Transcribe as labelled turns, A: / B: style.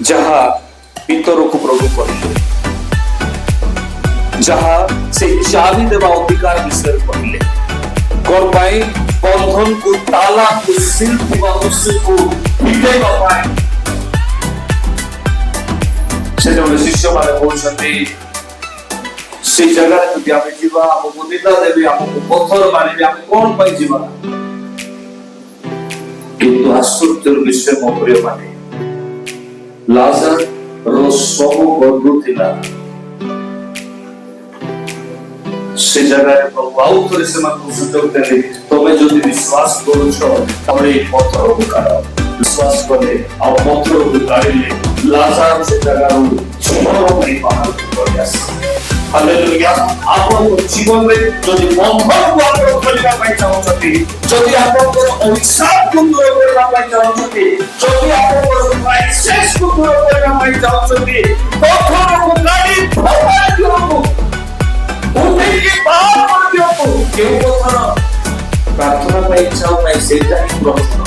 A: ଯାହା ଭିତରକୁ ପ୍ରଭୁ କହିଲେ, ଯାହା ସେ ଚାବି ଦେବା ଅଧିକାର ବିଷୟରେ କହିଲେ। କଣ ପାଇଁ? ବନ୍ଧନକୁ, ତାଲାକୁ, ସିଲ୍ ଥିବା ରସ୍ସିକୁ ଫିଟେଇବା ପାଇଁ। ସେତେବେଳେ ଶିଷ୍ୟମାନେ କହୁଛନ୍ତି, ସେ ଜାଗାରେ ଯଦି ଆମେ ଯିବା, ଆମକୁ ନିନ୍ଦା ଦେବେ, ଆମକୁ ପଥର ମାରିବେ, ଆମେ କଣ ପାଇଁ ଯିବା? କିନ୍ତୁ ଆଶ୍ଚର୍ଯ୍ୟର ବିଷୟ ମୋ ପ୍ରିୟମାନେ, ଲାଜର ସବୁ ବଦଳୁଥିଲା। ସେ ଜାଗାରେ ପ୍ରଭୁ ଆଉ ଥରେ ସେମାନଙ୍କୁ ସୁଯୋଗ ଦେଲେ, ତମେ ଯଦି ବିଶ୍ୱାସ କରୁଛ ତାହେଲେ ଏହି ପଥରକୁ କାଢ। ବିଶ୍ୱାସ କଲେ ଆଉ ପଥରକୁ କାଢିଲେ ଲାଜର ସେ ଜାଗାରୁ ଜୀବନ ପାଇଁ ବାହାରକୁ ପଳେଇ ଆସିଲେ। ହାଲେଲୁୟା। ଆପଣଙ୍କ ଜୀବନରେ ଯଦି ବନ୍ଧନକୁ ଆପଣ ଖୋଲିବା ପାଇଁ ଚାହୁଁଛନ୍ତି, ଯଦି ଆପଣଙ୍କର ଅଭିଶାପକୁ ଦୂର କରିବା ପାଇଁ ଚାହୁଁଛନ୍ତି, ଯଦି ଆପଣଙ୍କର କ୍ରାଇସିସକୁ ଦୂର କରିବା ପାଇଁ ଚାହୁଁଛନ୍ତି, ପଥରକୁ କାଢି ଫୋପାଡ଼ି ଦିଅନ୍ତୁ, ଉଠେଇକି ବାହାର କରିଦିଅନ୍ତୁ। କେଉଁ ପଥର? ପ୍ରାର୍ଥନା ପାଇଁ ଇଚ୍ଛା ନାହିଁ, ସେଇଟା ହିଁ ପ୍ରଶ୍ନ।